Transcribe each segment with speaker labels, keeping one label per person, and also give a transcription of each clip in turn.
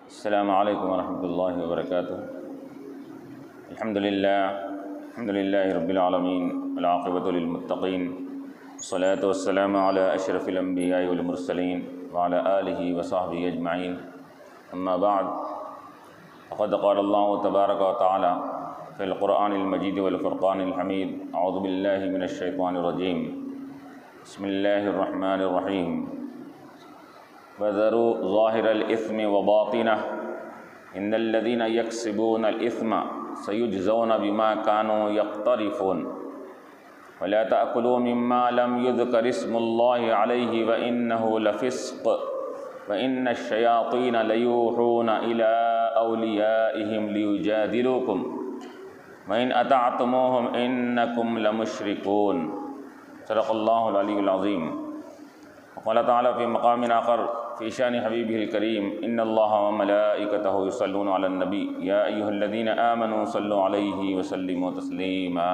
Speaker 1: السلام علیکم ورحمۃ اللہ وبرکاتہ۔ الحمد للہ رب العالمین والعاقبۃ للمتقین، والصلاۃ والسلام علی اشرف الانبیاء والمرسلین وعلی آلہ وصحبہ اجمعین، اما بعد فقد قال اللہ تبارک وتعالی فی القرآن المجید والفرقان الحمید، اعوذ باللہ من الشیطان الرجیم، بسم اللہ الرحمن الرحیم، وَذَرُوا ظَاهِرَ الْإِثْمِ وَبَاطِنَهُ إِنَّ الَّذِينَ يَكْسِبُونَ الْإِثْمَ سَيُجْزَوْنَ بِمَا كَانُوا يَقْتَرِفُونَ وَلَا تَأْكُلُوا مِمَّا لَمْ يُذْكَرِ اسْمُ اللَّهِ عَلَيْهِ وَإِنَّهُ لَفِسْقٌ وَإِنَّ الشَّيَاطِينَ لَيُوحُونَ إِلَىٰ أَوْلِيَائِهِمْ لِيُجَادِلُوكُمْ وَإِنْ أَطَعْتُمُوهُمْ إِنَّكُمْ لَمُشْرِكُونَ صدق اللہ العلی العظیم۔ وقال تعالیٰ فی مقام آخر فی شان حبیبہ الکریم، ان اللہ وملائکتہ یصلون علی النبی یا ایہا الذین آمنوا صلوا علیہ وسلموا تسلیما۔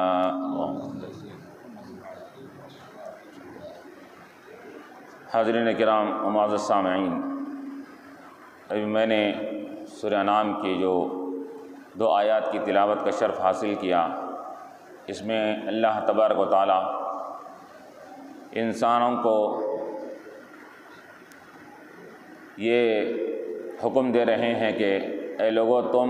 Speaker 1: حاضرین کرام و معزز سامعین، ابھی میں نے سورہ انعام کی جو 2 آیات کی تلاوت کا شرف حاصل کیا، اس میں اللہ تبارک و تعالی انسانوں کو یہ حکم دے رہے ہیں کہ اے لوگو، تم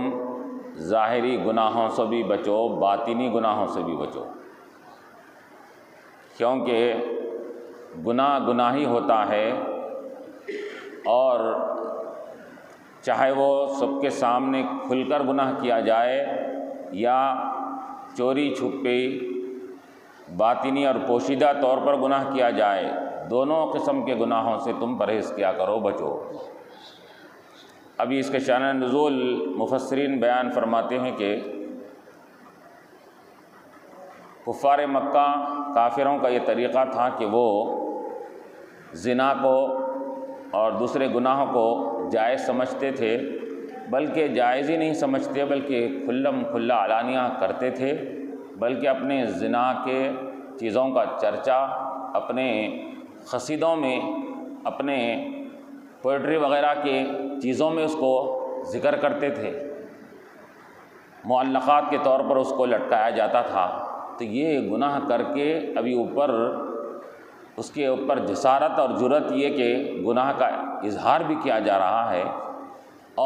Speaker 1: ظاہری گناہوں سے بھی بچو، باطنی گناہوں سے بھی بچو، کیونکہ گناہ ہی ہوتا ہے، اور چاہے وہ سب کے سامنے کھل کر گناہ کیا جائے یا چوری چھپے باطنی اور پوشیدہ طور پر گناہ کیا جائے، دونوں قسم کے گناہوں سے تم پرہیز کیا کرو، بچو۔ ابھی اس کے شان نزول مفسرین بیان فرماتے ہیں کہ کفار مکہ، کافروں کا یہ طریقہ تھا کہ وہ زنا کو اور دوسرے گناہوں کو جائز سمجھتے تھے، بلکہ جائز ہی نہیں سمجھتے بلکہ کھلم کھلا علانیہ کرتے تھے، بلکہ اپنے زنا کے چیزوں کا چرچا اپنے قصیدوں میں، اپنے پوئٹری وغیرہ کے چیزوں میں اس کو ذکر کرتے تھے، معلقات کے طور پر اس کو لٹکایا جاتا تھا۔ تو یہ گناہ کر کے ابھی اوپر اس کے اوپر جسارت اور جرأت یہ کہ گناہ کا اظہار بھی کیا جا رہا ہے،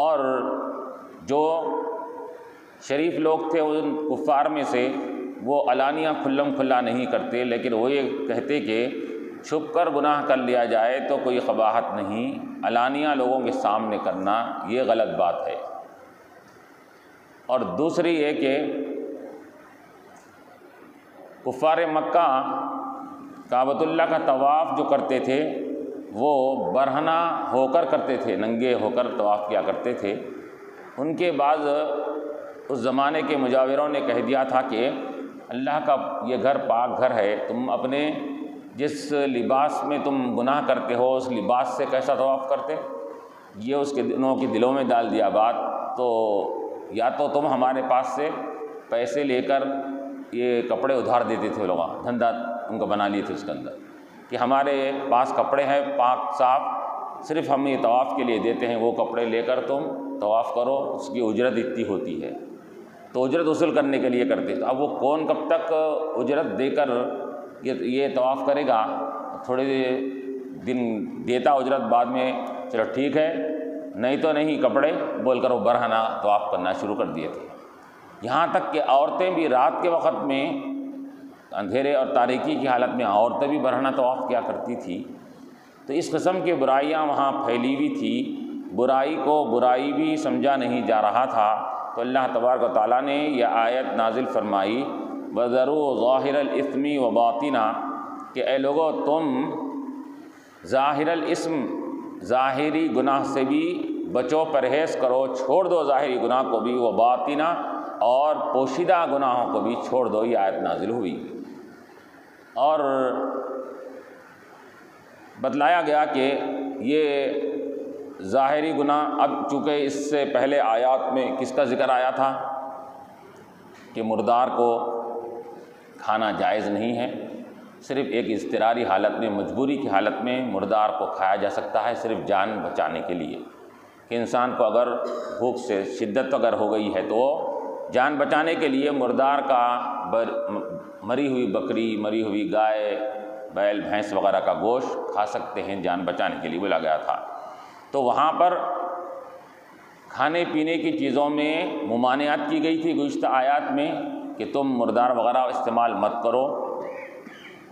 Speaker 1: اور جو شریف لوگ تھے ان کفار میں سے وہ علانیہ کھلم کھلا نہیں کرتے، لیکن وہ یہ کہتے کہ چھپ کر گناہ کر لیا جائے تو کوئی قباحت نہیں، علانیہ لوگوں کے سامنے کرنا یہ غلط بات ہے۔ اور دوسری یہ کہ کفار مکہ کعبۃ اللہ کا طواف جو کرتے تھے وہ برہنہ ہو کر کرتے تھے، ننگے ہو کر طواف کیا کرتے تھے۔ ان کے بعض اس زمانے کے مجاوروں نے کہہ دیا تھا کہ اللہ کا یہ گھر پاک گھر ہے، تم اپنے جس لباس میں تم گناہ کرتے ہو اس لباس سے کیسا طواف کرتے؟ یہ اس کے دلوں میں ڈال دیا بات، تو یا تو تم ہمارے پاس سے پیسے لے کر یہ کپڑے ادھار دیتے تھے، لوگ دھندا ان کو بنا لیے تھے اس کے اندر کہ ہمارے پاس کپڑے ہیں پاک صاف، صرف ہم یہ طواف کے لیے دیتے ہیں، وہ کپڑے لے کر تم طواف کرو، اس کی اجرت اتنی ہوتی ہے، تو اجرت وصول کرنے کے لیے کرتے۔ تو اب وہ کون کب تک اجرت دے کر یہ طواف کرے گا؟ تھوڑے دن دیتا اجرت، بعد میں چلو ٹھیک ہے، نہیں تو نہیں کپڑے بول کر وہ برہنہ طواف کرنا شروع کر دیے تھے۔ یہاں تک کہ عورتیں بھی رات کے وقت میں اندھیرے اور تاریکی کی حالت میں عورتیں بھی برہنہ طواف کیا کرتی تھی۔ تو اس قسم کی برائیاں وہاں پھیلی ہوئی تھی، برائی کو برائی بھی سمجھا نہیں جا رہا تھا۔ تو اللہ تبارک و تعالیٰ نے یہ آیت نازل فرمائی، وَذَرُوا ظَاهِرَ الْإِثْمِ وَبَاطِنَهُ، کہ اے لوگو تم ظاہر الاسم، ظاہری گناہ سے بھی بچو، پرہیز کرو، چھوڑ دو ظاہری گناہ کو بھی، وَبَاطِنَهُ، اور پوشیدہ گناہوں کو بھی چھوڑ دو۔ یہ آیت نازل ہوئی اور بتلایا گیا کہ یہ ظاہری گناہ، اب چونکہ اس سے پہلے آیات میں کس کا ذکر آیا تھا کہ مردار کو کھانا جائز نہیں ہے، صرف ایک اضطراری حالت میں، مجبوری کی حالت میں مردار کو کھایا جا سکتا ہے، صرف جان بچانے کے لیے۔ کہ انسان کو اگر بھوک سے شدت اگر ہو گئی ہے تو جان بچانے کے لیے مردار کا مری ہوئی بکری، مری ہوئی گائے، بیل، بھینس وغیرہ کا گوشت کھا سکتے ہیں، جان بچانے کے لیے بولا گیا تھا۔ تو وہاں پر کھانے پینے کی چیزوں میں ممانعت کی گئی تھی گزشتہ آیات میں کہ تم مردار وغیرہ استعمال مت کرو۔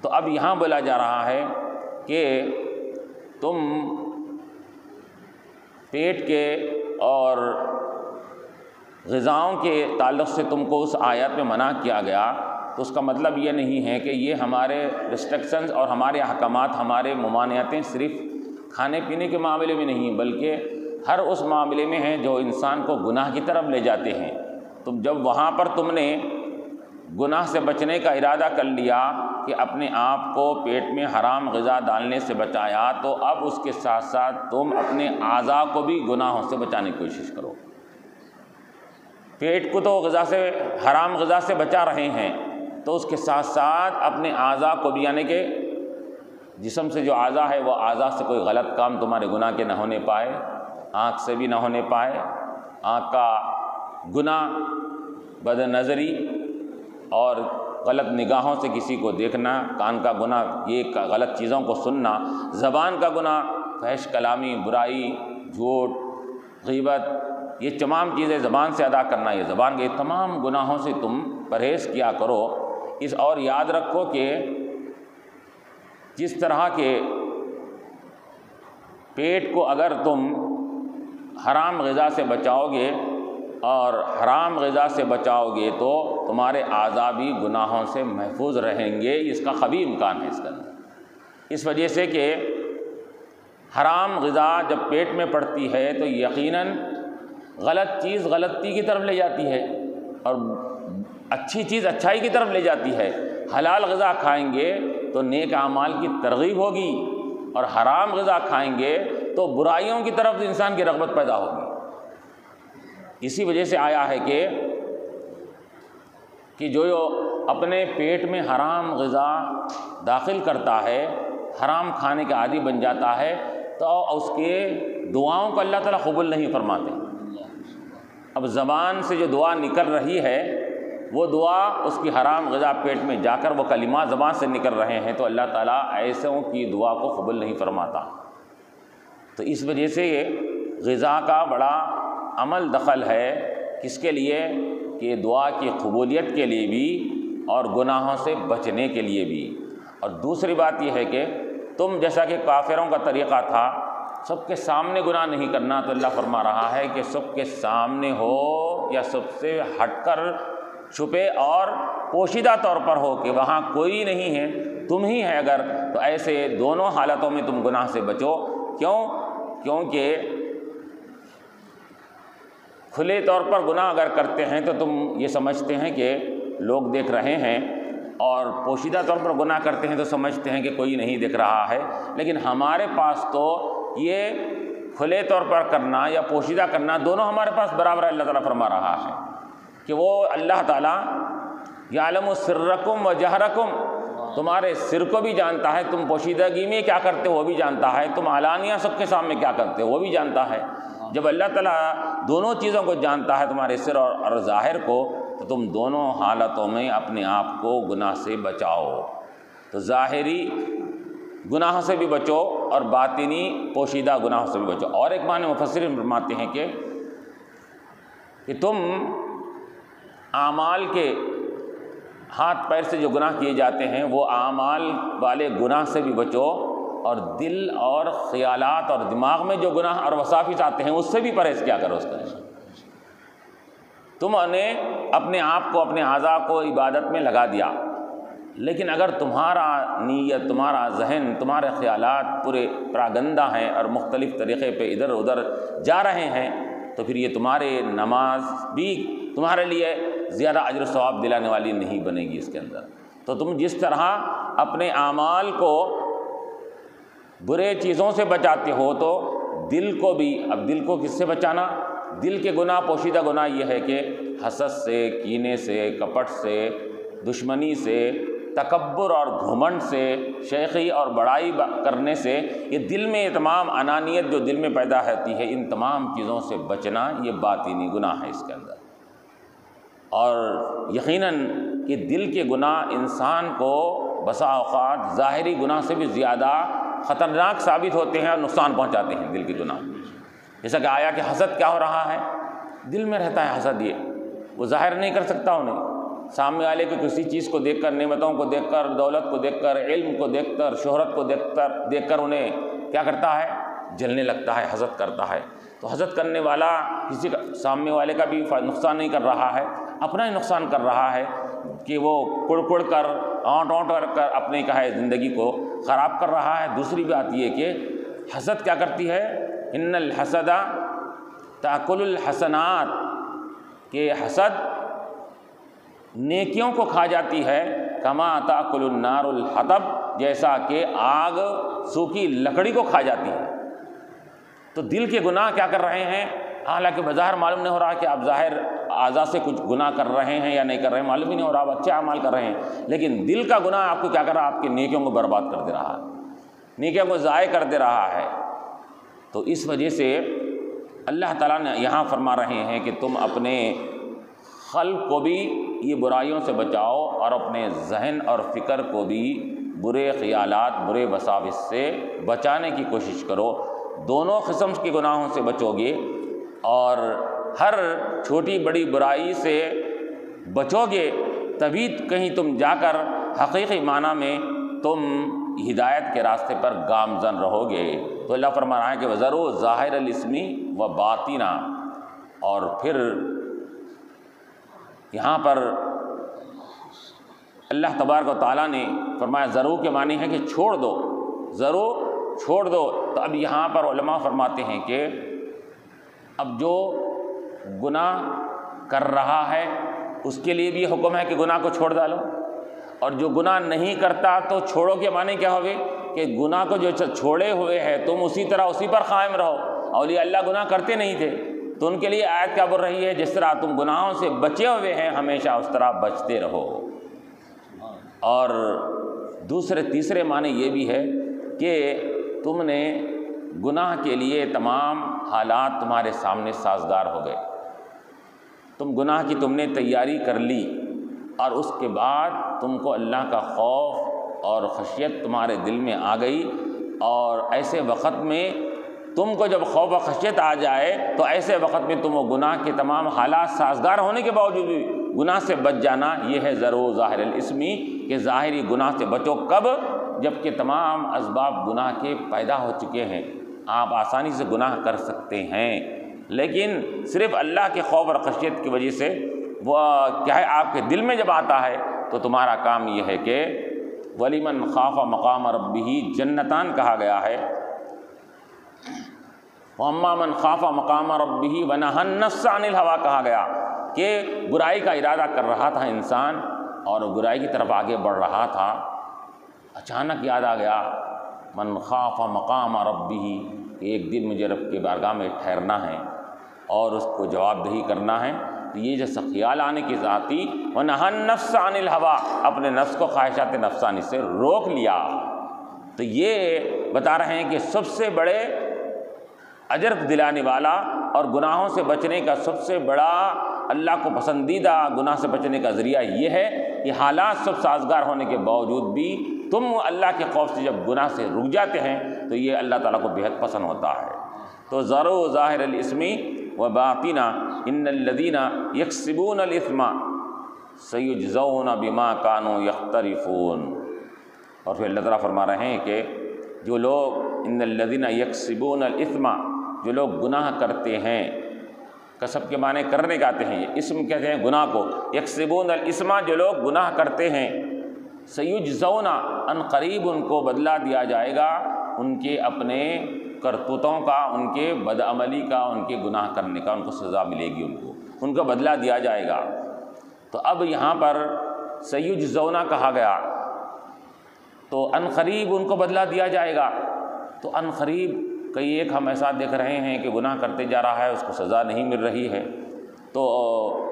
Speaker 1: تو اب یہاں بولا جا رہا ہے کہ تم پیٹ کے اور غذاؤں کے تعلق سے تم کو اس آیات میں منع کیا گیا، تو اس کا مطلب یہ نہیں ہے کہ یہ ہمارے ریسٹرکشنز اور ہمارے احکامات، ہمارے ممانعتیں صرف کھانے پینے کے معاملے میں نہیں، بلکہ ہر اس معاملے میں ہیں جو انسان کو گناہ کی طرف لے جاتے ہیں۔ تو جب وہاں پر تم نے گناہ سے بچنے کا ارادہ کر لیا کہ اپنے آپ کو پیٹ میں حرام غذا ڈالنے سے بچایا، تو اب اس کے ساتھ ساتھ تم اپنے اعضاء کو بھی گناہوں سے بچانے کی کوشش کرو۔ پیٹ کو تو غذا سے، حرام غذا سے بچا رہے ہیں، تو اس کے ساتھ ساتھ اپنے اعضاء کو بھی، یعنی کہ جسم سے جو اعضاء ہے وہ اعضاء سے کوئی غلط کام تمہارے گناہ کے نہ ہونے پائے، آنکھ سے بھی نہ ہونے پائے، آنکھ کا گناہ، بد نظری اور غلط نگاہوں سے کسی کو دیکھنا، کان کا گناہ یہ غلط چیزوں کو سننا، زبان کا گناہ فحش کلامی، برائی، جھوٹ، غیبت، یہ تمام چیزیں زبان سے ادا کرنا، یہ زبان کے تمام گناہوں سے تم پرہیز کیا کرو۔ اور یاد رکھو کہ جس طرح کے پیٹ کو اگر تم حرام غذا سے بچاؤ گے اور حرام غذا سے بچاؤ گے تو تمہارے اعضاء بھی گناہوں سے محفوظ رہیں گے، اس کا قوی امکان ہے اس کا۔ اس وجہ سے کہ حرام غذا جب پیٹ میں پڑتی ہے تو یقیناً غلط چیز غلطی کی طرف لے جاتی ہے اور اچھی چیز اچھائی کی طرف لے جاتی ہے۔ حلال غذا کھائیں گے تو نیک اعمال کی ترغیب ہوگی، اور حرام غذا کھائیں گے تو برائیوں کی طرف انسان کی رغبت پیدا ہوگی۔ اسی وجہ سے آیا ہے کہ جو اپنے پیٹ میں حرام غذا داخل کرتا ہے، حرام کھانے کا عادی بن جاتا ہے، تو اس کے دعاؤں کو اللہ تعالیٰ قبول نہیں فرماتے۔ اب زبان سے جو دعا نکل رہی ہے وہ دعا اس کی حرام غذا پیٹ میں جا کر وہ کلمات زبان سے نکل رہے ہیں، تو اللہ تعالیٰ ایسوں کی دعا کو قبول نہیں فرماتا۔ تو اس وجہ سے یہ غذا کا بڑا عمل دخل ہے، کس کے لیے؟ کہ دعا کی قبولیت کے لیے بھی اور گناہوں سے بچنے کے لیے بھی۔ اور دوسری بات یہ ہے کہ تم جیسا کہ کافروں کا طریقہ تھا سب کے سامنے گناہ نہیں کرنا، تو اللہ فرما رہا ہے کہ سب کے سامنے ہو یا سب سے ہٹ کر چھپے اور پوشیدہ طور پر ہو کہ وہاں کوئی نہیں ہے، تم ہی ہے اگر، تو ایسے دونوں حالتوں میں تم گناہ سے بچو۔ کیونکہ کھلے طور پر گناہ اگر کرتے ہیں تو تم یہ سمجھتے ہیں کہ لوگ دیکھ رہے ہیں، اور پوشیدہ طور پر گناہ کرتے ہیں تو سمجھتے ہیں کہ کوئی نہیں دیکھ رہا ہے۔ لیکن ہمارے پاس تو یہ کھلے طور پر کرنا یا پوشیدہ کرنا دونوں ہمارے پاس برابر ہے۔ اللہ تعالیٰ فرما رہا ہے کہ وہ اللہ تعالیٰ یعلم سرکم و جہرکم، تمہارے سر کو بھی جانتا ہے، تم پوشیدگی میں کیا کرتے ہو وہ بھی جانتا ہے، تم علانیہ سب کے سامنے کیا کرتے ہو وہ بھی جانتا ہے۔ جب اللہ تعالیٰ دونوں چیزوں کو جانتا ہے، تمہارے سر اور ظاہر کو، تو تم دونوں حالتوں میں اپنے آپ کو گناہ سے بچاؤ۔ تو ظاہری گناہ سے بھی بچو اور باطنی پوشیدہ گناہوں سے بھی بچو۔ اور ایک معنی مفسرین فرماتے ہیں کہ تم اعمال کے ہاتھ پیر سے جو گناہ کیے جاتے ہیں وہ اعمال والے گناہ سے بھی بچو، اور دل اور خیالات اور دماغ میں جو گناہ اور وساوس آتے ہیں اس سے بھی پرہیز کیا کرو۔ اس کا تم نے اپنے آپ کو، اپنے اعضاء کو عبادت میں لگا دیا، لیکن اگر تمہارا نیت، تمہارا ذہن، تمہارے خیالات پورے پراگندہ ہیں اور مختلف طریقے پہ ادھر ادھر جا رہے ہیں، تو پھر یہ تمہارے نماز بھی تمہارے لیے زیادہ اجر و ثواب دلانے والی نہیں بنے گی اس کے اندر۔ تو تم جس طرح اپنے اعمال کو برے چیزوں سے بچاتے ہو، تو دل کو بھی، اب دل کو کس سے بچانا؟ دل کے گناہ، پوشیدہ گناہ یہ ہے کہ حسد سے، کینے سے، کپٹ سے، دشمنی سے، تکبر اور گھمنڈ سے، شیخی اور بڑائی کرنے سے، یہ دل میں یہ تمام انانیت جو دل میں پیدا ہوتی ہے، ان تمام چیزوں سے بچنا یہ باطنی گناہ ہے اس کے اندر۔ اور یقیناً کہ دل کے گناہ انسان کو بسا اوقات ظاہری گناہ سے بھی زیادہ خطرناک ثابت ہوتے ہیں اور نقصان پہنچاتے ہیں دل کے گناہ۔ جیسا کہ آیا کہ حسد کیا ہو رہا ہے، دل میں رہتا ہے حسد، یہ وہ ظاہر نہیں کر سکتا انہیں، سامنے والے کی کسی چیز کو دیکھ کر، نعمتوں کو دیکھ کر، دولت کو دیکھ کر، علم کو دیکھ کر، شہرت کو دیکھ کر انہیں کیا کرتا ہے، جلنے لگتا ہے، حسد کرتا ہے۔ تو حسد کرنے والا کسی کا سامنے والے کا بھی نقصان نہیں کر رہا ہے، اپنا ہی نقصان کر رہا ہے کہ وہ کڑ کر، اونٹ کر اپنے کا ہے زندگی کو خراب کر رہا ہے۔ دوسری بات یہ کہ حسد کیا کرتی ہے، ان الحسد تاکل الحسنات، کہ حسد نیکیوں کو کھا جاتی ہے، کما تاکل النار الحطب، جیسا کہ آگ سوکھی لکڑی کو کھا جاتی ہے۔ تو دل کے گناہ کیا کر رہے ہیں، حالانکہ بظاہر معلوم نہیں ہو رہا کہ آپ ظاہر اعضاء سے کچھ گناہ کر رہے ہیں یا نہیں کر رہے ہیں، معلوم ہی نہیں ہو رہا، آپ اچھے اعمال کر رہے ہیں، لیکن دل کا گناہ آپ کو کیا کر رہا ہے، آپ کی نیکیوں کو برباد کر دے رہا ہے، نیکیوں کو ضائع کر دے رہا ہے۔ تو اس وجہ سے اللہ تعالیٰ نے یہاں فرما رہے ہیں کہ تم اپنے خلق کو بھی یہ برائیوں سے بچاؤ اور اپنے ذہن اور فکر کو بھی برے خیالات، برے وساوس سے بچانے کی کوشش کرو۔ دونوں قسم کے گناہوں سے بچو گے اور ہر چھوٹی بڑی برائی سے بچو گے، تبھی کہیں تم جا کر حقیقی معنی میں تم ہدایت کے راستے پر گامزن رہو گے۔ تو اللہ فرما رہا ہے کہ وَذَرُوا ظَاهِرَ الْإِثْمِ وَبَاطِنَهُ، اور پھر یہاں پر اللہ تبارک و تعالیٰ نے فرمایا ضرور کے معنی ہے کہ چھوڑ دو، ضرور چھوڑ دو۔ تو اب یہاں پر علماء فرماتے ہیں کہ اب جو گناہ کر رہا ہے اس کے لیے بھی حکم ہے کہ گناہ کو چھوڑ ڈالو، اور جو گناہ نہیں کرتا تو چھوڑو کے معنی کیا ہوگے کہ گناہ کو جو چھوڑے ہوئے ہے تم اسی طرح اسی پر قائم رہو۔ اولیاء اللہ گناہ کرتے نہیں تھے تو ان کے لیے آیت کیا بول رہی ہے، جس طرح تم گناہوں سے بچے ہوئے ہیں ہمیشہ اس طرح بچتے رہو۔ اور تیسرے معنی یہ بھی ہے کہ تم نے گناہ کے لیے تمام حالات تمہارے سامنے سازگار ہو گئے، تم گناہ کی تم نے تیاری کر لی، اور اس کے بعد تم کو اللہ کا خوف اور خشیت تمہارے دل میں آ گئی، اور ایسے وقت میں تم کو جب خوف و خشیت آ جائے تو ایسے وقت میں تم وہ گناہ کے تمام حالات سازگار ہونے کے باوجود بھی گناہ سے بچ جانا، یہ ہے ضرور ظاہر الاسمی، کہ ظاہری گناہ سے بچو۔ کب؟ جب کہ تمام اسباب گناہ کے پیدا ہو چکے ہیں، آپ آسانی سے گناہ کر سکتے ہیں، لیکن صرف اللہ کے خوف اور خشیت کی وجہ سے وہ کیا ہے آپ کے دل میں جب آتا ہے تو تمہارا کام یہ ہے کہ وَلِمَنْ خَافَ مَقَامَ رَبِّهِ جنتان کہا گیا ہے، وَأَمَّا مَنْ خَافَ مَقَامَ رَبِّهِ وَنَهَى النَّفْسَ عَنِ الْهَوَىٰ کہا گیا کہ برائی کا ارادہ کر رہا تھا انسان اور برائی کی طرف آگے بڑھ رہا تھا، اچانک یاد آ گیا من خاف مقام ربه، ایک دن مجھے رب کے بارگاہ میں ٹھہرنا ہے اور اس کو جواب دہی کرنا ہے۔ تو یہ جیسا خیال آنے کی ذاتی وَنَهَى النَّفْسَ عَنِ الْهَوَىٰ، اپنے نفس کو خواہشات نفسانی سے روک لیا۔ تو یہ بتا رہے ہیں کہ سب سے بڑے اجر دلانے والا اور گناہوں سے بچنے کا سب سے بڑا اللہ کو پسندیدہ گناہ سے بچنے کا ذریعہ یہ ہے کہ حالات سب سازگار ہونے کے باوجود بھی تم اللہ کے خوف سے جب گناہ سے رک جاتے ہیں تو یہ اللہ تعالیٰ کو بہت پسند ہوتا ہے۔ تو ذروا ظاہر الاسم وباطنہ ان الذین یکسبون الاثم سیجزون بما کانوا یقترفون۔ اور پھر اللہ تعالیٰ فرما رہے ہیں کہ جو لوگ ان الذین یکسبون الاثم، جو لوگ گناہ کرتے ہیں، کسب کے معنی کرنے کا آتے ہیں، یہ اسم کہتے ہیں گناہ کو، یکسبون الاسم جو لوگ گناہ کرتے ہیں، سیجزون ان قریب ان کو بدلہ دیا جائے گا ان کے اپنے کرتوتوں کا، ان کے بدعملی کا، ان کے گناہ کرنے کا، ان کو سزا ملے گی، ان کو بدلہ دیا جائے گا۔ تو اب یہاں پر سیجزون کہا گیا تو ان قریب ان کو بدلہ دیا جائے گا۔ تو ان قریب کئی ایک ہم ایسا دیکھ رہے ہیں کہ گناہ کرتے جا رہا ہے، اس کو سزا نہیں مل رہی ہے۔ تو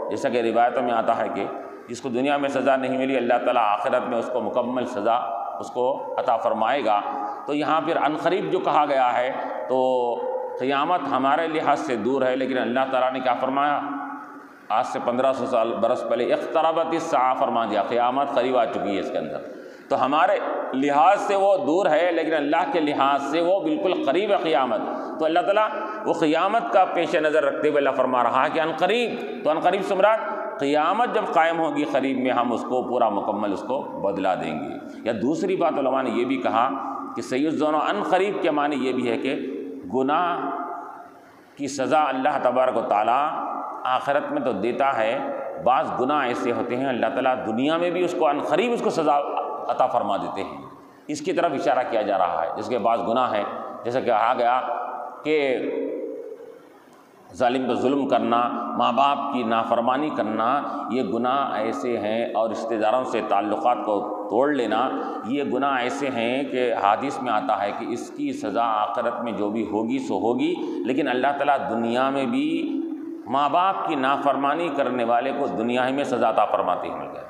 Speaker 1: جیسا کہ روایتوں میں آتا ہے کہ جس کو دنیا میں سزا نہیں ملی اللہ تعالیٰ آخرت میں اس کو مکمل سزا اس کو عطا فرمائے گا۔ تو یہاں پھر عنقریب جو کہا گیا ہے تو قیامت ہمارے لحاظ سے دور ہے، لیکن اللہ تعالیٰ نے کیا فرمایا؟ آج سے 1500 برس پہلے اقتربت الساعہ فرما دیا، قیامت قریب آ چکی ہے اس کے اندر۔ تو ہمارے لحاظ سے وہ دور ہے، لیکن اللہ کے لحاظ سے وہ بالکل قریب ہے قیامت۔ تو اللہ تعالیٰ وہ قیامت کا پیش نظر رکھتے ہوئے اللہ فرما رہا ہے کہ عنقریب، تو عنقریب سے مراد قیامت جب قائم ہوگی قریب میں ہم اس کو پورا مکمل اس کو بدلا دیں گے۔ یا دوسری بات علماء نے یہ بھی کہا کہ سیجزون عنقریب کے معنی یہ بھی ہے کہ گناہ کی سزا اللہ تبارک و تعالیٰ آخرت میں تو دیتا ہے، بعض گناہ ایسے ہوتے ہیں اللہ تعالیٰ دنیا میں بھی اس کو عنقریب اس کو سزا عطا فرما دیتے ہیں۔ اس کی طرف اشارہ کیا جا رہا ہے، جس کے بعض گناہ ہیں جیسا کہ کہا گیا کہ ظالم پہ ظلم کرنا، ماں باپ کی نافرمانی کرنا، یہ گناہ ایسے ہیں، اور رشتہ داروں سے تعلقات کو توڑ لینا، یہ گناہ ایسے ہیں کہ حدیث میں آتا ہے کہ اس کی سزا آخرت میں جو بھی ہوگی سو ہوگی، لیکن اللہ تعالیٰ دنیا میں بھی ماں باپ کی نافرمانی کرنے والے کو دنیا ہی میں سزا عطا فرماتے ہیں۔ مل گئے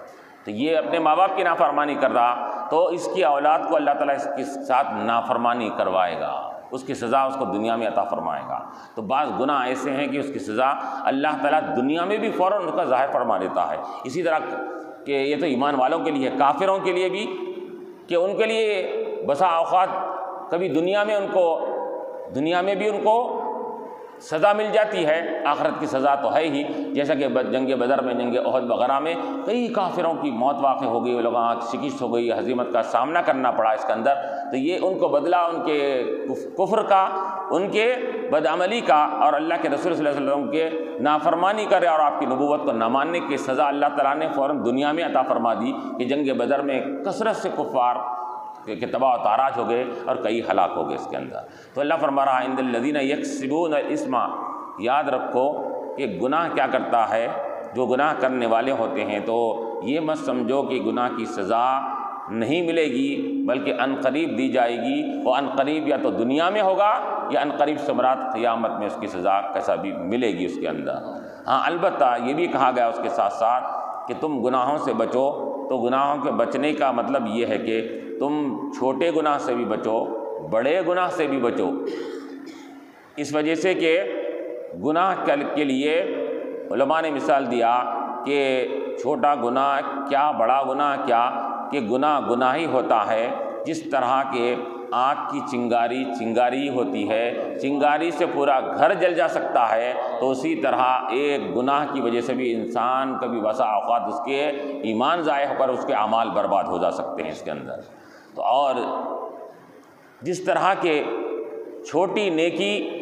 Speaker 1: تو یہ اپنے ماں باپ کی نافرمانی کر رہا تو اس کی اولاد کو اللہ تعالیٰ اس کے ساتھ نافرمانی کروائے گا، اس کی سزا اس کو دنیا میں عطا فرمائے گا۔ تو بعض گناہ ایسے ہیں کہ اس کی سزا اللہ تعالیٰ دنیا میں بھی فوراً اس کا ظاہر فرما دیتا ہے۔ اسی طرح کہ یہ تو ایمان والوں کے لیے، کافروں کے لیے بھی کہ ان کے لیے بسا اوقات کبھی دنیا میں بھی ان کو سزا مل جاتی ہے، آخرت کی سزا تو ہے ہی، جیسا کہ جنگ بدر میں، جنگ احد وغیرہ میں کئی کافروں کی موت واقع ہو گئی، لوگوں کی شکست ہو گئی، ہزیمت کا سامنا کرنا پڑا اس کے اندر۔ تو یہ ان کو بدلہ ان کے کفر کا، ان کے بدعملی کا، اور اللہ کے رسول صلی اللہ علیہ وسلم کے نافرمانی کرے اور آپ کی نبوت کو نہ ماننے کی سزا اللہ تعالیٰ نے فوراً دنیا میں عطا فرما دی کہ جنگ بدر میں کثرت سے کفار کہ تباہ و تاراج ہو گئے اور کئی ہلاک ہو گئے اس کے اندر۔ تو اللہ فرما رہا ہے عند الذین یکسبون الاسم، یاد رکھو کہ گناہ کیا کرتا ہے، جو گناہ کرنے والے ہوتے ہیں تو یہ مت سمجھو کہ گناہ کی سزا نہیں ملے گی، بلکہ عنقریب دی جائے گی۔ وہ عنقریب یا تو دنیا میں ہوگا یا عنقریب سے مراد قیامت میں اس کی سزا کیسا بھی ملے گی اس کے اندر۔ ہاں البتہ یہ بھی کہا گیا اس کے ساتھ ساتھ کہ تم گناہوں سے بچو، تو گناہوں کے بچنے کا مطلب یہ ہے کہ تم چھوٹے گناہ سے بھی بچو، بڑے گناہ سے بھی بچو، اس وجہ سے کہ گناہ کے لیے علماء نے مثال دیا کہ چھوٹا گناہ کیا، بڑا گناہ کیا، کہ گناہ گناہ ہی ہوتا ہے۔ جس طرح کہ آگ کی چنگاری ہوتی ہے، چنگاری سے پورا گھر جل جا سکتا ہے، تو اسی طرح ایک گناہ کی وجہ سے بھی انسان کبھی بسا اوقات اس کے ایمان ضائع ہو کر اس کے اعمال برباد ہو جا سکتے ہیں اس کے اندر۔ تو اور جس طرح کہ چھوٹی نیکی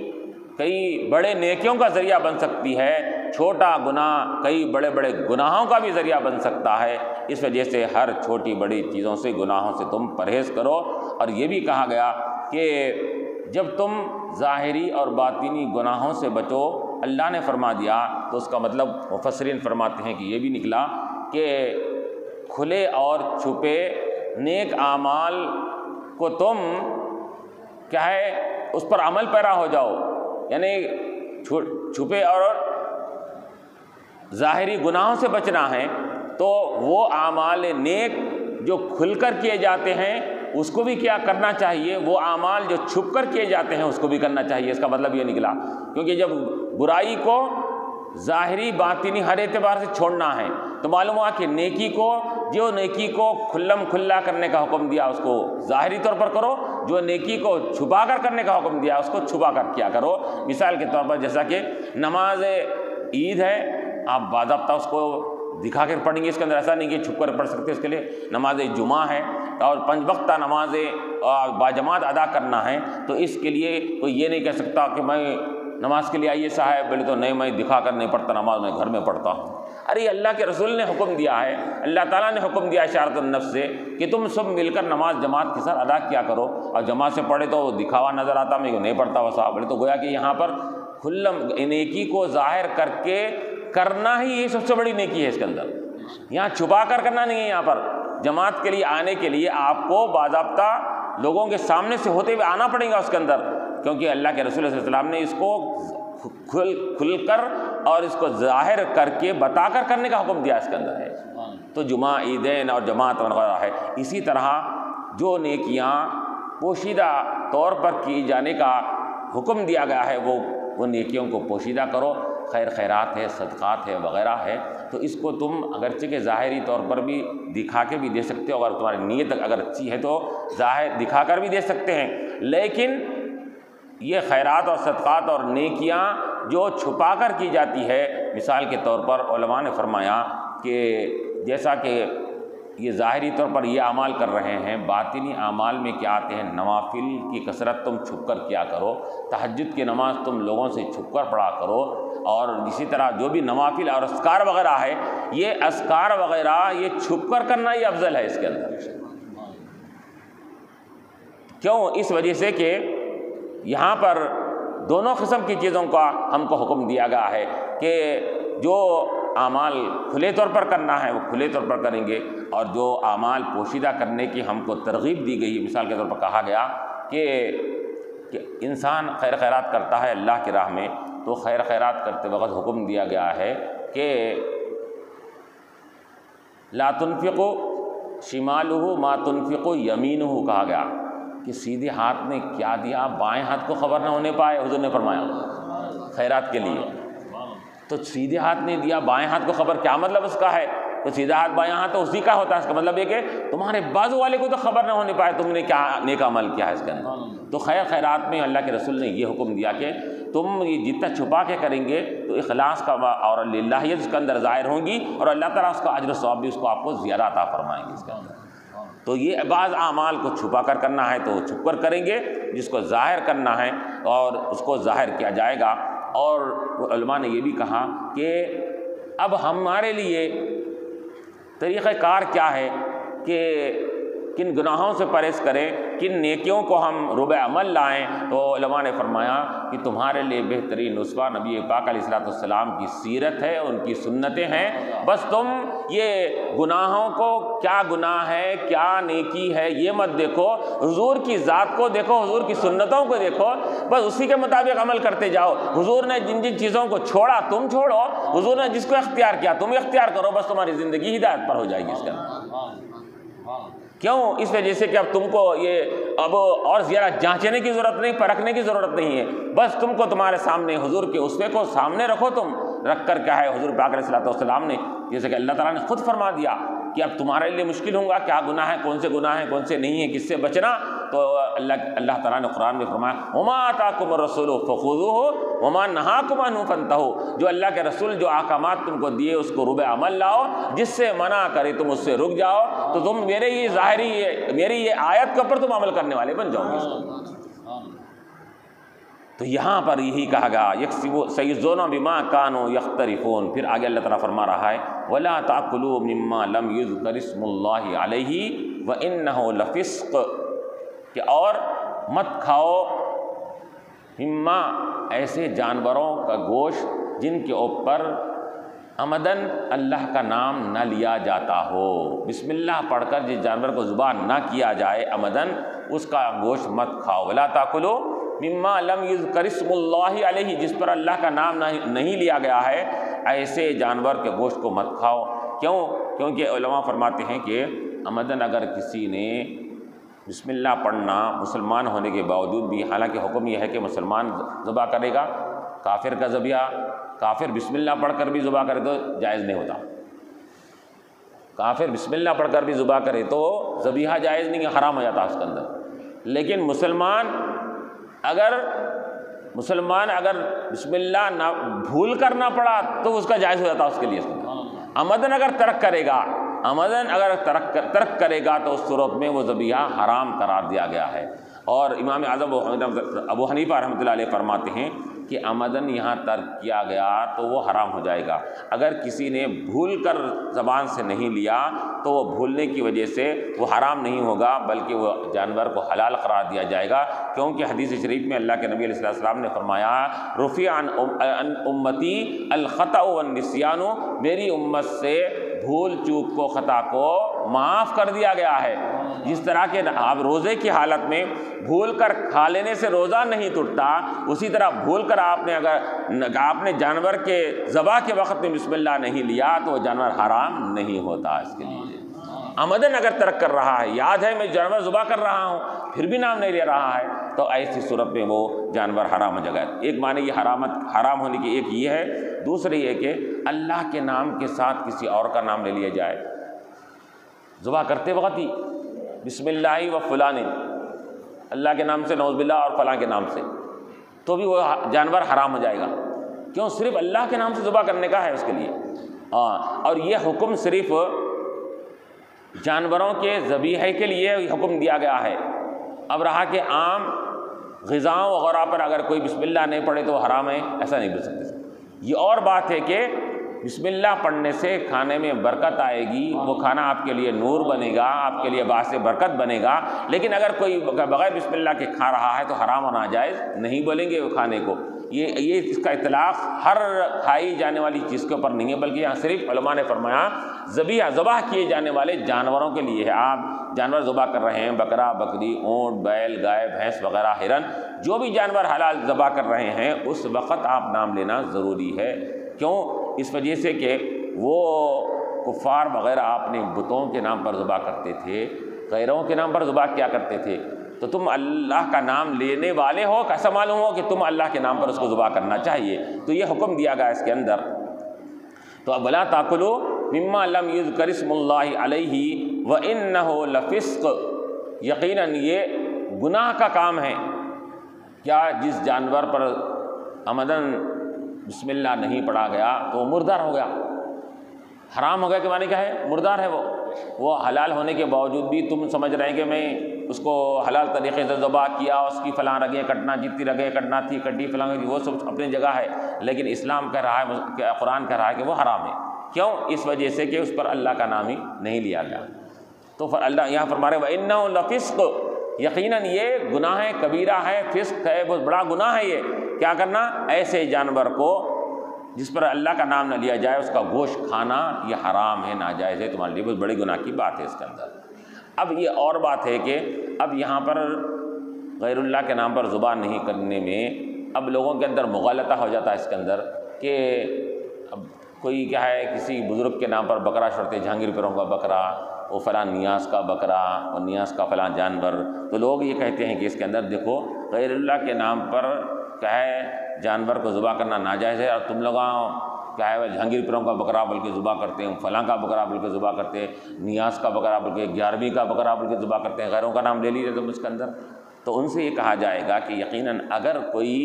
Speaker 1: کئی بڑے نیکیوں کا ذریعہ بن سکتی ہے، چھوٹا گناہ کئی بڑے بڑے گناہوں کا بھی ذریعہ بن سکتا ہے۔ اس وجہ سے ہر چھوٹی بڑی چیزوں سے، گناہوں سے تم پرہیز کرو۔ اور یہ بھی کہا گیا کہ جب تم ظاہری اور باطنی گناہوں سے بچو، اللہ نے فرما دیا، تو اس کا مطلب مفسرین فرماتے ہیں کہ یہ بھی نکلا کہ کھلے اور چھپے نیک اعمال کو تم کیا ہے اس پر عمل پیرا ہو جاؤ، یعنی چھپے اور ظاہری گناہوں سے بچنا ہے، تو وہ اعمال نیک جو کھل کر کیے جاتے ہیں اس کو بھی کیا کرنا چاہیے، وہ اعمال جو چھپ کر کیے جاتے ہیں اس کو بھی کرنا چاہیے۔ اس کا مطلب یہ نکلا کیونکہ جب برائی کو ظاہری باطنی ہر اعتبار سے چھوڑنا ہے، تو معلوم ہوا کہ نیکی کو، جو نیکی کو کھلم کھلا کرنے کا حکم دیا اس کو ظاہری طور پر کرو، جو نیکی کو چھپا کر کرنے کا حکم دیا اس کو چھپا کر کیا کرو۔ مثال کے طور پر جیسا کہ نماز عید ہے، آپ باضابطہ اس کو دکھا کر پڑھیں گے، اس کے اندر ایسا نہیں کہ چھپ کر پڑھ سکتے۔ اس کے لیے نماز جمعہ ہے اور 5 وقتہ نمازیں باجماعت ادا کرنا ہے، تو اس کے لیے کوئی یہ نہیں کہہ سکتا کہ میں نماز کے لیے آئیے صاحب، بولے تو نہیں میں دکھا کر نہیں پڑھتا نماز، میں گھر میں پڑھتا ہوں۔ ارے اللہ کے رسول نے حکم دیا ہے، اللہ تعالیٰ نے حکم دیا اشارۃ النفس سے کہ تم سب مل کر نماز جماعت کے ساتھ ادا کیا کرو، اور جماعت سے پڑھے تو دکھاوا نظر آتا، میں نہیں پڑھتا وہ صاحب، بولے تو گویا کہ یہاں پر کھلم نیکی کو ظاہر کر کے کرنا ہی یہ سب سے بڑی نیکی ہے اس کے اندر، یہاں چھپا کر کرنا نہیں ہے۔ یہاں پر جماعت کے لیے آنے کے لیے آپ کو باضابطہ لوگوں کے سامنے سے ہوتے ہوئے آنا پڑے گا اس کے اندر، کیونکہ اللہ کے رسول صلی اللہ علیہ وسلم نے اس کو کھل کر اور اس کو ظاہر کر کے بتا کر کرنے کا حکم دیا اس کے اندر ہے۔ تو جمعہ عیدین اور جماعت وغیرہ ہے۔ اسی طرح جو نیکیاں پوشیدہ طور پر کی جانے کا حکم دیا گیا ہے وہ نیکیوں کو پوشیدہ کرو، خیر خیرات ہے، صدقات ہے وغیرہ ہے، تو اس کو تم اگرچہ کہ ظاہری طور پر بھی دکھا کے بھی دے سکتے ہو، اگر تمہاری نیت اگر اچھی ہے تو ظاہر دکھا کر بھی دے سکتے ہیں، لیکن یہ خیرات اور صدقات اور نیکیاں جو چھپا کر کی جاتی ہے، مثال کے طور پر علماء نے فرمایا کہ جیسا کہ یہ ظاہری طور پر یہ اعمال کر رہے ہیں، باطنی اعمال میں کیا آتے ہیں، نوافل کی کثرت تم چھپ کر کیا کرو، تہجد کی نماز تم لوگوں سے چھپ کر پڑھا کرو، اور اسی طرح جو بھی نوافل اور اذکار وغیرہ ہے، یہ اذکار وغیرہ یہ چھپ کر کرنا یہ افضل ہے اس کے اندر۔ کیوں؟ اس وجہ سے کہ یہاں پر دونوں قسم کی چیزوں کا ہم کو حکم دیا گیا ہے کہ جو اعمال کھلے طور پر کرنا ہے وہ کھلے طور پر کریں گے، اور جو اعمال پوشیدہ کرنے کی ہم کو ترغیب دی گئی، مثال کے طور پر کہا گیا کہ انسان خیر خیرات کرتا ہے اللہ کی راہ میں، تو خیر خیرات کرتے وقت حکم دیا گیا ہے کہ لا تنفق شمالہ ما تنفق یمینہ، کہا گیا کہ سیدھے ہاتھ نے کیا دیا بائیں ہاتھ کو خبر نہ ہونے پائے، حضور نے فرمایا خیرات کے لیے، تو سیدھے ہاتھ نے دیا بائیں ہاتھ کو خبر، کیا مطلب اس کا ہے؟ تو سیدھا ہاتھ بائیں ہاتھ تو اسی کا ہوتا ہے، اس کا مطلب یہ کہ تمہارے بازو والے کو تو خبر نہ ہونے پائے تم نے کیا نیک عمل کیا ہے اس کے اندر۔ تو خیر خیرات میں اللہ کے رسول نے یہ حکم دیا کہ تم یہ جتنا چھپا کے کریں گے تو اخلاص کا اور للہیت اس کے اندر ظاہر ہوں گی، اور اللہ تعالیٰ اس کا اجر و ثواب بھی اس کو آپ کو زیادہ عطا فرمائیں گے اس کے اندر۔ تو یہ بعض اعمال کو چھپا کر کرنا ہے تو چھپ کر کریں گے، جس کو ظاہر کرنا ہے اور اس کو ظاہر کیا جائے گا۔ اور علماء نے یہ بھی کہا کہ اب ہمارے لیے طریقہ کار کیا ہے کہ کن گناہوں سے پرہیز کریں، کن نیکیوں کو ہم ربع عمل لائیں، تو علماء نے فرمایا کہ تمہارے لیے بہترین نسخہ نبی پاک علیہ الصلوۃ والسلام کی سیرت ہے، ان کی سنتیں ہیں۔ بس تم یہ گناہوں کو کیا گناہ ہے کیا نیکی ہے یہ مت دیکھو، حضور کی ذات کو دیکھو، حضور کی سنتوں کو دیکھو، بس اسی کے مطابق عمل کرتے جاؤ۔ حضور نے جن جن چیزوں کو چھوڑا تم چھوڑو، حضور نے جس کو اختیار کیا تم اختیار کرو، بس تمہاری زندگی ہدایت پر ہو جائے گی اس کے اندر۔ کیوں؟ اس وجہ سے کہ اب تم کو یہ اب اور زیادہ جانچنے کی ضرورت نہیں، پرکھنے کی ضرورت نہیں ہے، بس تم کو تمہارے سامنے حضور کے اسوے کو سامنے رکھو، تم رکھ کر کیا ہے حضور پاک علیہ الصلوۃ والسلام نے، جیسے کہ اللہ تعالیٰ نے خود فرما دیا کہ اب تمہارے لیے مشکل ہوگا کیا گناہ ہے، کون سے گناہ ہیں کون سے نہیں ہیں، کس سے بچنا، تو اللہ تعالیٰ نے قرآن میں فرمایا وما آتاکم الرسول فخذوہ وما نہاکم عنہ فانتہوا، جو اللہ کے رسول جو احکامات تم کو دیے اس کو ربع عمل لاؤ، جس سے منع کرے تم اس سے رک جاؤ، تو تم میری یہ آیت کے اوپر تم عمل کرنے والے بن جاؤ گے۔ تو یہاں پر یہی کہا گیا سیجزون بما کانوا یختلفون، پھر آگے اللہ تعالیٰ فرما رہا ہے ولا تاکلوا مما لم یذکر اسم اللہ علیہ وانہ لفسق، کہ اور مت کھاؤ مما ایسے جانوروں کا گوشت جن کے اوپر عمدن اللہ کا نام نہ لیا جاتا ہو، بسم اللہ پڑھ کر جس جانور کو ذبح نہ کیا جائے عمدن، اس کا گوشت مت کھاؤ۔ ولا تاکلوا مما لم یذکر اسم اللہ علیہ، جس پر اللہ کا نام نہیں لیا گیا ہے، ایسے جانور کے گوشت کو مت کھاؤ۔ کیوں؟ کیونکہ علماء فرماتے ہیں کہ عمدن اگر کسی نے بسم اللہ پڑھنا مسلمان ہونے کے باوجود بھی، حالانکہ حکم یہ ہے کہ مسلمان ذبح کرے گا، کافر کا ذبیحہ کافر بسم اللہ پڑھ کر بھی ذبح کرے تو جائز نہیں ہوتا، کافر بسم اللہ پڑھ کر بھی ذبح کرے تو ذبیحہ جائز نہیں، حرام ہو جاتا اس کے اندر۔ لیکن مسلمان اگر بسم اللہ نہ بھول کر نہ پڑھا تو اس کا جائز ہو جاتا اس کے لیے۔ عمدن اگر ترک کرے گا ترک کرے گا تو اس صورت میں وہ ذبیحہ حرام قرار دیا گیا ہے۔ اور امام اعظم ابو حنیفہ رحمۃ اللہ علیہ فرماتے ہیں کہ عمدن یہاں ترک کیا گیا تو وہ حرام ہو جائے گا۔ اگر کسی نے بھول کر زبان سے نہیں لیا تو وہ بھولنے کی وجہ سے وہ حرام نہیں ہوگا، بلکہ وہ جانور کو حلال قرار دیا جائے گا، کیونکہ حدیث شریف میں اللہ کے نبی علیہ السلام نے فرمایا رفع عن امتی الخطأ والنسیان، میری امت سے بھول چوک کو خطا کو معاف کر دیا گیا ہے۔ جس طرح کہ آپ روزے کی حالت میں بھول کر کھا لینے سے روزہ نہیں ٹوٹتا، اسی طرح بھول کر آپ نے جانور کے ذبح کے وقت میں بسم اللہ نہیں لیا تو وہ جانور حرام نہیں ہوتا اس کے لیے۔ عمدن اگر ترک کر رہا ہے، یاد ہے میں جانور ذبح کر رہا ہوں پھر بھی نام نہیں لے رہا ہے، تو ایسی صورت میں وہ جانور حرام ہو جائے گا۔ ایک معنی یہ حرام ہونے کی ایک یہ ہے، دوسری یہ کہ اللہ کے نام کے ساتھ کسی اور کا نام لے لیا جائے، ذبح کرتے وقت ہی بسم اللہ و فلان، اللہ کے نام سے نعوذ باللہ اور فلاں کے نام سے، تو بھی وہ جانور حرام ہو جائے گا۔ کیوں؟ صرف اللہ کے نام سے ذبح کرنے کا ہے اس کے لیے۔ اور یہ حکم صرف جانوروں کے ذبیحے کے لیے حکم دیا گیا ہے۔ اب رہا کہ عام غذاؤں وغیرہ پر اگر کوئی بسم اللہ نہیں پڑھے تو وہ حرام ہے، ایسا نہیں بول سکتے۔ یہ اور بات ہے کہ بسم اللہ پڑھنے سے کھانے میں برکت آئے گی، وہ کھانا آپ کے لیے نور بنے گا، آپ کے لیے باعث برکت بنے گا، لیکن اگر کوئی بغیر بسم اللہ کے کھا رہا ہے تو حرام اور ناجائز نہیں بولیں گے وہ کھانے کو۔ یہ اس کا اطلاق ہر کھائی جانے والی چیز کے اوپر نہیں ہے، بلکہ یہاں صرف علماء نے فرمایا ذبح کیے جانے والے جانوروں کے لیے ہے۔ آپ جانور ذبح کر رہے ہیں، بکرا، بکری، اونٹ، بیل، گائے، بھینس وغیرہ، ہرن، جو بھی جانور حلال ذبح کر رہے ہیں اس وقت آپ نام لینا ضروری ہے۔ کیوں؟ اس وجہ سے کہ وہ کفار وغیرہ اپنے بتوں کے نام پر ذبح کرتے تھے، غیروں کے نام پر ذبح کیا کرتے تھے، تو تم اللہ کا نام لینے والے ہو، کیسا معلوم ہو کہ تم اللہ کے نام پر اس کو ذبح کرنا چاہیے؟ تو یہ حکم دیا گیا اس کے اندر۔ تو وَلَا تَأْكُلُوا مِمَّا لَمْ يُذْكَرِ اسْمُ اللَّهِ عَلَيْهِ وَإِنَّهُ لَفِسْقٌ، یقیناً یہ گناہ کا کام ہے۔ کیا جس جانور پر عمدن بسم اللہ نہیں پڑھا گیا تو وہ مردار ہو گیا، حرام ہو گیا، کہ معنی کیا ہے؟ مردار ہے وہ حلال ہونے کے باوجود بھی تم سمجھ رہے ہیں کہ میں اس کو حلال طریقے سے ذبح کیا، اس کی فلاں رگیں کٹنا، جتنی رگیں کٹنا تھی کٹی، فلاں وہ سب اپنی جگہ ہے، لیکن اسلام کہہ رہا ہے، قرآن کہہ رہا ہے کہ وہ حرام ہے۔ کیوں؟ اس وجہ سے کہ اس پر اللہ کا نام ہی نہیں لیا گیا۔ تو اللہ یہاں فرما رہے وَإِنَّهُ لَفِسْقٌ، یقیناً یہ گناہ کبیرہ ہے، فسق ہے، بہت بڑا گناہ ہے یہ۔ کیا کرنا؟ ایسے جانور کو جس پر اللہ کا نام نہ لیا جائے اس کا گوشت کھانا یہ حرام ہے، ناجائز ہے، تمہارے لیے بہت بڑی گناہ کی بات ہے اس کے اندر۔ اب یہ اور بات ہے کہ اب یہاں پر غیر اللہ کے نام پر ذبح نہیں کرنے میں اب لوگوں کے اندر مغالطہ ہو جاتا ہے اس کے اندر، کہ اب کوئی کیا ہے کسی بزرگ کے نام پر بکرا چھوڑتے، جہانگیر پیروں کا بکرا، وہ فلاں نیاز کا بکرا اور نیاز کا فلاں جانور، تو لوگ یہ کہتے ہیں کہ اس کے اندر دیکھو غیر اللہ کے نام پر کیا ہے جانور کو ذبح کرنا ناجائز ہے، اور تم لوگ کیا ہے جہانگیر پیروں کا بکرا بول کے ذبح کرتے ہیں، فلاں کا بکرا بول کے ذبح کرتے ہیں، نیاز کا بکرا بول کے 11ویں کا بکرا بول کے ذبح کرتے ہیں، غیروں کا نام لے لیجیے تم اس کے اندر۔ تو ان سے یہ کہا جائے گا کہ یقیناً اگر کوئی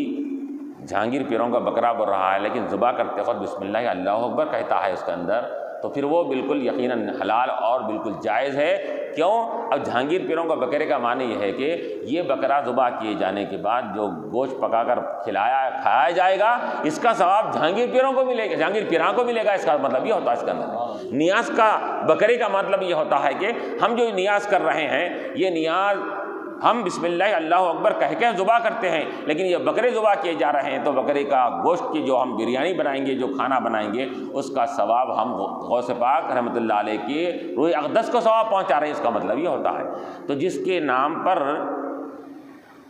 Speaker 1: جہانگیر پیروں کا بکرا بول رہا ہے لیکن ذبح کرتے وقت بسم اللہ اللہ اکبر کہتا ہے اس کے اندر، تو پھر وہ بالکل یقیناً حلال اور بالکل جائز ہے۔ کیوں؟ اب جہانگیر پیروں کا بکرے کا معنی یہ ہے کہ یہ بکرا ذبح کیے جانے کے بعد جو گوشت پکا کر کھایا جائے گا اس کا ثواب جہانگیر پیروں کو ملے گا، جہانگیر پیراں کو ملے گا، اس کا مطلب یہ ہوتا ہے اس کے اندر۔ نیاز کا بکرے کا مطلب یہ ہوتا ہے کہ ہم جو نیاز کر رہے ہیں یہ نیاز ہم بسم اللہ اللہ اکبر کہہ کے ذبح کرتے ہیں، لیکن یہ بکرے ذبح کیے جا رہے ہیں تو بکرے کا گوشت کی جو ہم بریانی بنائیں گے، جو کھانا بنائیں گے، اس کا ثواب ہم غوث پاک رحمۃ اللہ علیہ کی روح اقدس کو ثواب پہنچا رہے ہیں، اس کا مطلب یہ ہوتا ہے۔ تو جس کے نام پر،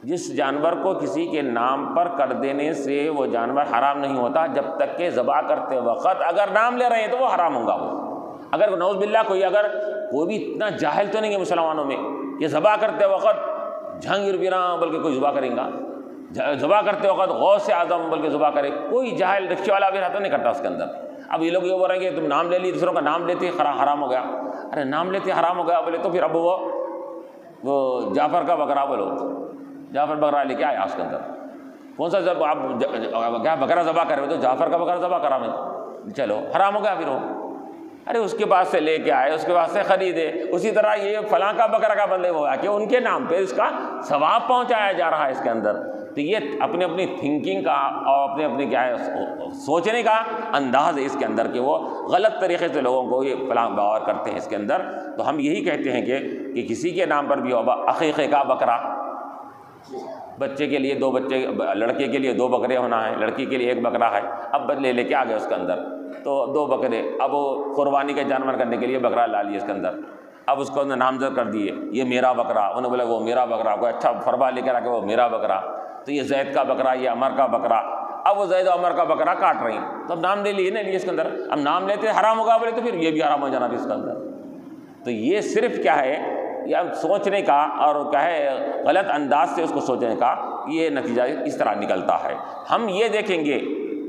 Speaker 1: جس جانور کو کسی کے نام پر کر دینے سے وہ جانور حرام نہیں ہوتا جب تک کہ ذبح کرتے وقت اگر نام لے رہے ہیں تو وہ حرام ہوگا۔ وہ اگر نعوذ باللہ کوئی بھی اتنا جاہل تو نہیں ہے مسلمانوں میں کہ ذبح کرتے وقت جہانگیر پیراں بلکہ کوئی ذبح کریں گا، ذبح کرتے وقت غوث اعظم بلکہ ذبح کرے، کوئی جاہل رکشے والا بھی رہتا نہیں کرتا اس کے اندر۔ اب یہ لوگ یہ بول رہے ہیں کہ تم نام لے لی، دوسروں کا نام لیتے حرام ہو گیا۔ ارے نام لیتے حرام ہو گیا بولے تو پھر اب وہ جعفر کا بکرا بولو، جعفر بکرا لے کے آیا اس کے اندر، کون سا جب آپ کیا بکرا ذبح کر رہے ہو تو جعفر کا بکرا ذبح کرا میں، چلو حرام ہو گیا پھر وہ۔ ارے اس کے پاس سے لے کے آئے، اس کے پاس سے خریدے، اسی طرح یہ فلاں کا بکرا کا بدلے ہوا کہ ان کے نام پہ اس کا ثواب پہنچایا جا رہا ہے اس کے اندر۔ تو یہ اپنی اپنی تھنکنگ کا اور اپنے کیا ہے سوچنے کا انداز ہے اس کے اندر کہ وہ غلط طریقے سے لوگوں کو یہ فلاں باور کرتے ہیں اس کے اندر۔ تو ہم یہی کہتے ہیں کہ کسی کے نام پر بھی ہوگا عقیقے کا بکرا، بچے کے لیے 2 بچے، لڑکے کے لیے 2 بکرے ہونا ہے، لڑکی کے لیے 1 بکرا ہے، اب لے کے آ گئے اس کے اندر تو 2 بکرے، اب وہ قربانی کا جانور کرنے کے لیے بکرا لا لیے اس کے اندر، اب اس کو انہوں نے نامزد کر دیے، یہ میرا بکرا، انہوں نے بولا وہ میرا بکرا، کوئی اچھا فرما لے کر آ کے وہ میرا بکرا، تو یہ زید کا بکرا، یہ عمر کا بکرا، اب وہ زید و عمر کا بکرا کاٹ رہی ہیں، تو اب نام لے لیے نا اس کے اندر، اب نام لیتے حرام ہوگا بولے تو پھر یہ بھی حرام ہو جانا بھی اس کے اندر۔ تو یہ صرف کیا ہے، یہ سوچنے کا اور کیا ہے غلط انداز سے اس کو سوچنے کا یہ نتیجہ اس طرح نکلتا ہے۔ ہم یہ دیکھیں گے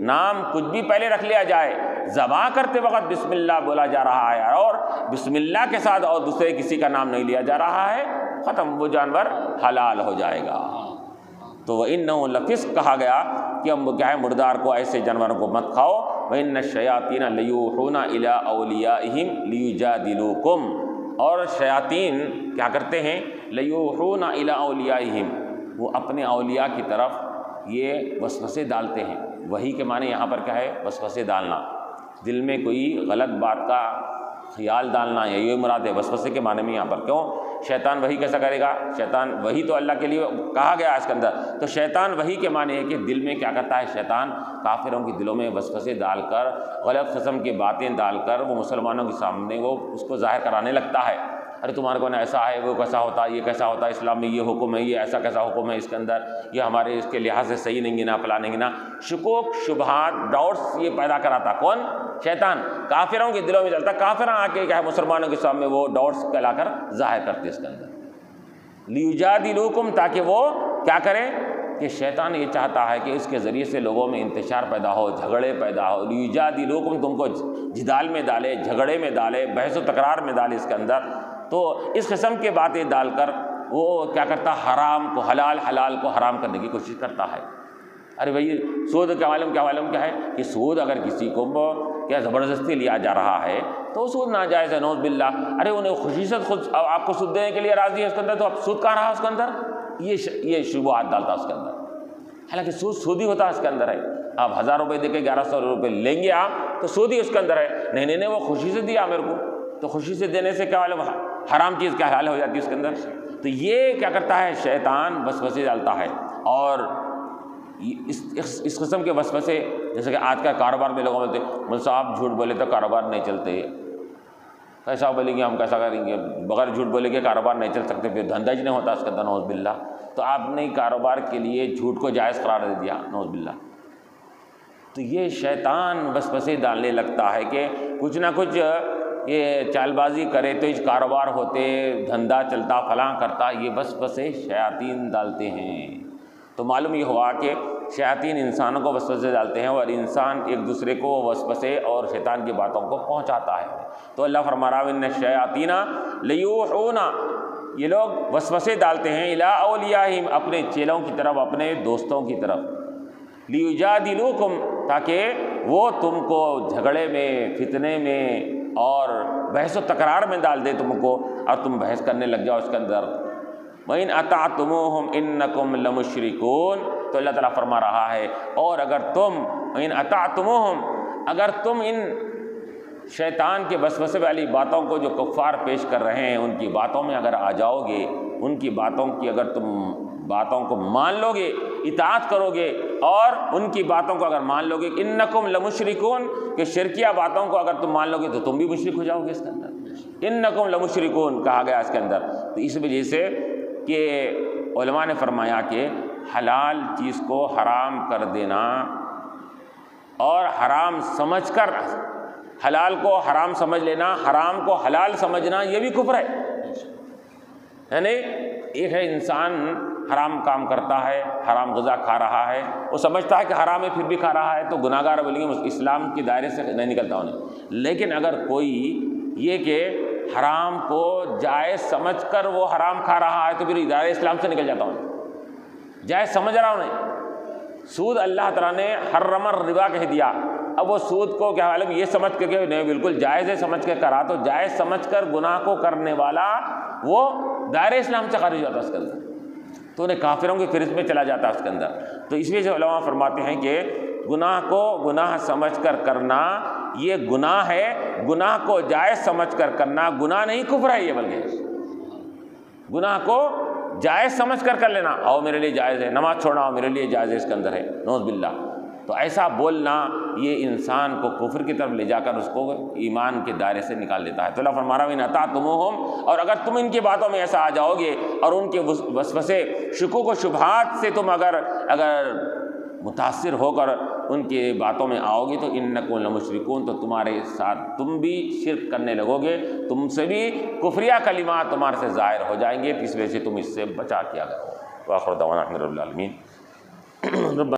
Speaker 1: نام کچھ بھی پہلے رکھ لیا جائے، ذبح کرتے وقت بسم اللہ بولا جا رہا ہے اور بسم اللہ کے ساتھ اور دوسرے کسی کا نام نہیں لیا جا رہا ہے، ختم، وہ جانور حلال ہو جائے گا۔ تو وَإِنَّهُ لَفِسْقٌ کہا گیا کہ ہم کیا ہے مردار کو، ایسے جانوروں کو مت کھاؤ۔ وَإِنَّ الشَّيَاطِينَ لَيُوحُونَ إِلَىٰ أَوْلِيَائِهِمْ لِيُجَادِلُوكُمْ، اور شیاطین کیا کرتے ہیں، لَيُوحُونَ إِلَىٰ أَوْلِيَائِهِمْ، وہ اپنے اولیاء کی طرف یہ وسوسے ڈالتے ہیں۔ وحی کے معنی یہاں پر کیا ہے، وسوسے ڈالنا، دل میں کوئی غلط بات کا خیال ڈالنا، یہ مراد ہے وسوسے کے معنی میں یہاں پر۔ کیوں شیطان وحی کیسا کرے گا، شیطان وحی تو اللہ کے لیے کہا گیا اس کے اندر، تو شیطان وحی کے معنی ہے کہ دل میں کیا کرتا ہے شیطان، کافروں کے دلوں میں وسوسے ڈال کر، غلط قسم کی باتیں ڈال کر وہ مسلمانوں کے سامنے وہ اس کو ظاہر کرانے لگتا ہے، ارے تمہارے کون ایسا ہے، وہ کیسا ہوتا ہے، یہ کیسا ہوتا ہے، اسلام میں یہ حکم ہے، یہ ایسا کیسا حکم ہے اس کے اندر، یہ ہمارے اس کے لحاظ سے صحیح نہیں گنا، فلاں نہیں گنا، شکوک شبہات ڈاؤٹس یہ پیدا کراتا کون، شیطان، کافروں کے دلوں میں چلتا، کافر آ کے کیا ہے مسلمانوں کے سامنے وہ ڈاؤٹس لا کر ظاہر کرتے اس کے اندر، لیجادلوکم، تاکہ وہ کیا کریں کہ شیطان یہ چاہتا ہے کہ اس کے ذریعے سے لوگوں میں انتشار پیدا ہو، جھگڑے پیدا ہو، لیجادلوکم، تم کو جدال میں ڈالے، جھگڑے میں ڈالے، بحث و تکرار میں ڈالے اس کے اندر، تو اس قسم کے باتیں ڈال کر وہ کیا کرتا، حرام کو حلال، حلال کو حرام کرنے کی کوشش کرتا ہے۔ ارے بھائی سود کیا معلوم کیا ہے کہ سود اگر کسی کو کیا زبردستی لیا جا رہا ہے تو سود ناجائز ہے، نعوذ باللہ۔ ارے انہیں خوشی سے خود آپ کو سود دینے کے لیے راضی ہے اس کے اندر، تو اب سود کہاں رہا اس کے اندر، یہ شبہات ڈالتا اس کے اندر، حالانکہ سود ہی ہوتا ہے اس کے اندر ہے۔ آپ 1000 روپے دے کے 1100 روپے لیں گے آپ تو سود ہی اس کے اندر ہے، نہیں وہ خوشی سے دیا میرے کو، تو خوشی سے دینے سے کیا معلوم حرام چیز کیا حلال ہو جاتی ہے اس کے اندر۔ تو یہ کیا کرتا ہے شیطان وسوسے ڈالتا ہے، اور اس قسم کے وسوسے جیسے کہ آج کا کاروبار میں لوگوں بولتے ہیں مول صاحب جھوٹ بولے تو کاروبار نہیں چلتے، کیسا بولیں گے ہم کیسا کریں گے، بغیر جھوٹ بولے کے کاروبار نہیں چل سکتے، پھر دھندا ہی نہیں ہوتا اس کے اندر، نعوذ باللہ۔ تو آپ نے کاروبار کے لیے جھوٹ کو جائز قرار دے دیا، نعوذ باللہ۔ تو یہ شیطان وسوسے ڈالنے لگتا ہے کہ کچھ نہ کچھ یہ چال بازی کرے تو اس کاروبار ہوتے، دھندا چلتا، فلاں کرتا، یہ وسوسے شیاطین ڈالتے ہیں۔ تو معلوم یہ ہوا کہ شیاطین انسانوں کو وسوسے ڈالتے ہیں اور انسان ایک دوسرے کو وسوسے اور شیطان کی باتوں کو پہنچاتا ہے۔ تو اللہ فرما رہا ہے ان الشیاطین لیوحون، یہ لوگ وسوسے ڈالتے ہیں الی اولیاءہم، اپنے چیلوں کی طرف، اپنے دوستوں کی طرف، لیجادلوکم، تاکہ وہ تم کو جھگڑے میں، فتنے میں اور بحث و تکرار میں ڈال دے تم کو، اور تم بحث کرنے لگ جاؤ اس کے اندر۔ وَإِنْ أَطَعْتُمُوهُمْ إِنَّكُمْ لَمُشْرِكُونَ، تو اللہ تعالیٰ فرما رہا ہے اور اگر تم وَإِنْ أَطَعْتُمُوهُمْ، اگر تم ان شیطان کے وسوسے والی باتوں کو جو کفار پیش کر رہے ہیں ان کی باتوں میں اگر آ جاؤ گے، ان کی باتوں کی اگر تم باتوں کو مان لو گے، اطاعت کرو گے اور ان کی باتوں کو اگر مان لو گے، انکم لمشرکون، کہ شرکیہ باتوں کو اگر تم مان لو گے تو تم بھی مشرک ہو جاؤ گے اس کے اندر، انکم لمشرکون کہا گیا اس کے اندر۔ تو اس وجہ سے کہ علماء نے فرمایا کہ حلال چیز کو حرام کر دینا اور حرام سمجھ کر حلال کو حرام سمجھ لینا، حرام کو حلال سمجھنا، یہ بھی کفر ہے۔ یعنی ایک ہے انسان حرام کام کرتا ہے، حرام غذا کھا رہا ہے، وہ سمجھتا ہے کہ حرام ہے پھر بھی کھا رہا ہے تو گناہ گار بولیں گے، اسلام کے دائرے سے نہیں نکلتا انہیں۔ لیکن اگر کوئی یہ کہ حرام کو جائز سمجھ کر وہ حرام کھا رہا ہے تو پھر دائرے اسلام سے نکل جاتا ہوں، جائز سمجھ رہا ہوں نہیں۔ سود اللہ تعالیٰ نے حرم الربا کہہ دیا، اب وہ سود کو کیا معلوم یہ سمجھ کے کہ نہیں بالکل جائز ہے سمجھ کے کرا، تو جائز سمجھ کر گناہ کو کرنے والا وہ دائرے اسلام سے خارج ہوتا ہے اس کے اندر، تو انہیں کافروں کی فہرست میں چلا جاتا ہے اس کے اندر۔ تو اس وجہ سے علماء فرماتے ہیں کہ گناہ کو گناہ سمجھ کر کرنا یہ گناہ ہے، گناہ کو جائز سمجھ کر کرنا گناہ نہیں، کفر ہے یہ، بلکہ گناہ کو جائز سمجھ کر لینا، آؤ میرے لیے جائز ہے، نماز چھوڑنا آؤ میرے لیے جائز ہے، اس کے اندر ہے، نعوذ باللہ۔ تو ایسا بولنا یہ انسان کو کفر کی طرف لے جا کر اس کو ایمان کے دائرے سے نکال دیتا ہے۔ تو اللہ فرما رہا ہے وَإِنْ أَطَعْتُمُوهُمْ، اور اگر تم ان کی باتوں میں ایسا آ جاؤ گے اور ان کے وسوسے شکوک و شبہات سے تم اگر متاثر ہو کر ان کی باتوں میں آؤ گے تو اِنَّكُمْ لَمُشْرِكُونَ، تو تمہارے ساتھ تم بھی شرک کرنے لگو گے، تم سے بھی کفریہ کلمات تمہارے سے ظاہر ہو جائیں گے، اس وجہ سے تم اس سے بچا کیا کرو۔ وآخر دعوانا الحمد للہ رب العالمین۔